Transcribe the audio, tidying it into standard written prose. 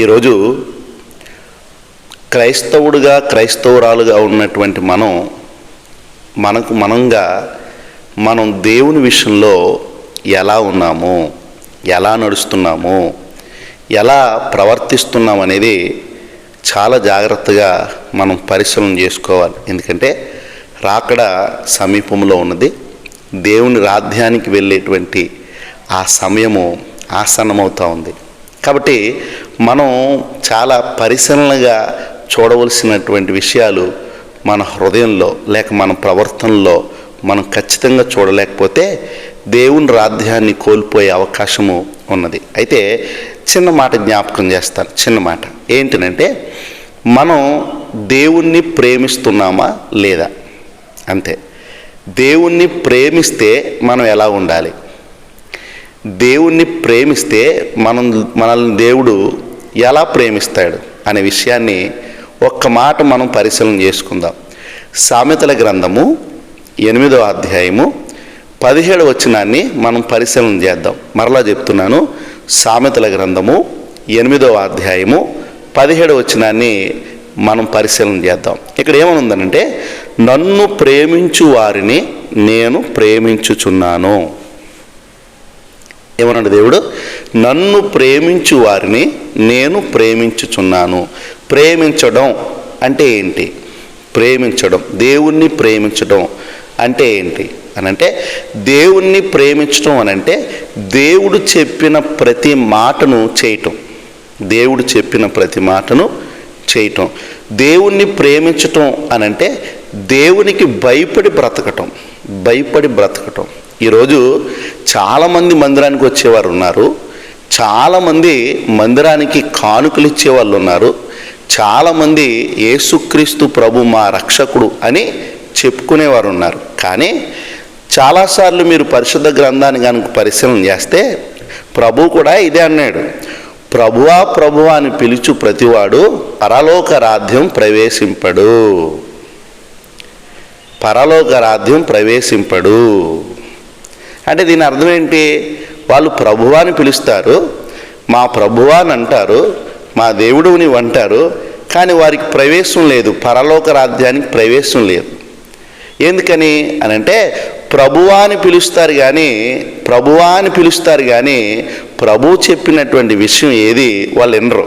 ఈరోజు క్రైస్తవుడుగా క్రైస్తవురాలుగా ఉన్నటువంటి మనం దేవుని విషయంలో ఎలా ఉన్నాము, ఎలా నడుస్తున్నాము, ఎలా ప్రవర్తిస్తున్నాం అనేది చాలా జాగ్రత్తగా మనం పరిశీలన చేసుకోవాలి. ఎందుకంటే రాకడ సమీపంలో ఉన్నది. దేవుని రాజ్యానికి వెళ్ళేటువంటి ఆ సమయము ఆసన్నమవుతూ ఉంది. కాబట్టి మనం చాలా పరిశీలనగా చూడవలసినటువంటి విషయాలు మన హృదయంలో లేక మన ప్రవర్తనలో మనం ఖచ్చితంగా చూడలేకపోతే దేవుని రాజ్యాన్ని కోల్పోయే అవకాశము ఉన్నది. అయితే చిన్న మాట జ్ఞాపకం చేస్తాను. చిన్న మాట ఏంటంటే, మనం దేవుణ్ణి ప్రేమిస్తున్నామా లేదా అంతే. దేవుణ్ణి ప్రేమిస్తే మనం ఎలా ఉండాలి, దేవుణ్ణి ప్రేమిస్తే మనల్ని దేవుడు ఎలా ప్రేమిస్తాడు అనే విషయాన్ని ఒక్క మాట మనం పరిశీలన చేసుకుందాం. సామెతల గ్రంథము 8వ అధ్యాయము 17వ వచనాన్ని మనం పరిశీలన చేద్దాం. మరలా చెప్తున్నాను, సామెతల గ్రంథము 8వ అధ్యాయము 17వ వచనాన్ని మనం పరిశీలన చేద్దాం. ఇక్కడ ఏమనుందనంటే, నన్ను ప్రేమించు వారిని నేను ప్రేమించుచున్నాను. ఏమన్నాడు దేవుడు? నన్ను ప్రేమించు వారిని నేను ప్రేమించుచున్నాను. ప్రేమించడం అంటే ఏంటి? ప్రేమించడం, దేవుణ్ణి ప్రేమించడం అంటే ఏంటి అనంటే, దేవుణ్ణి ప్రేమించడం అనంటే దేవుడు చెప్పిన ప్రతి మాటను చేయటం. దేవుడు చెప్పిన ప్రతి మాటను చేయటం. దేవుణ్ణి ప్రేమించటం అనంటే దేవునికి భయపడి బ్రతకటం. ఈరోజు చాలామంది మందిరానికి వచ్చేవారు ఉన్నారు, చాలామంది మందిరానికి కానుకలు ఇచ్చేవాళ్ళు ఉన్నారు, చాలామంది యేసుక్రీస్తు ప్రభు మా రక్షకుడు అని చెప్పుకునేవారు ఉన్నారు. కానీ చాలాసార్లు మీరు పరిశుద్ధ గ్రంథాన్ని కనుక పరిశీలన చేస్తే ప్రభు కూడా ఇదే అన్నాడు, ప్రభువా ప్రభువా అని పిలుచు ప్రతివాడు పరలోక రాజ్యం ప్రవేశింపడు. అంటే దీని అర్థం ఏంటి? వాళ్ళు ప్రభువా అని పిలుస్తారు, మా ప్రభువా అని అంటారు, మా దేవుడు నీవు అంటారు, కానీ వారికి ప్రవేశం లేదు, పరలోక రాజ్యానికి ప్రవేశం లేదు. ఎందుకని అనంటే ప్రభువా అని పిలుస్తారు కానీ ప్రభు చెప్పినటువంటి విషయం ఏది వాళ్ళు వినరు.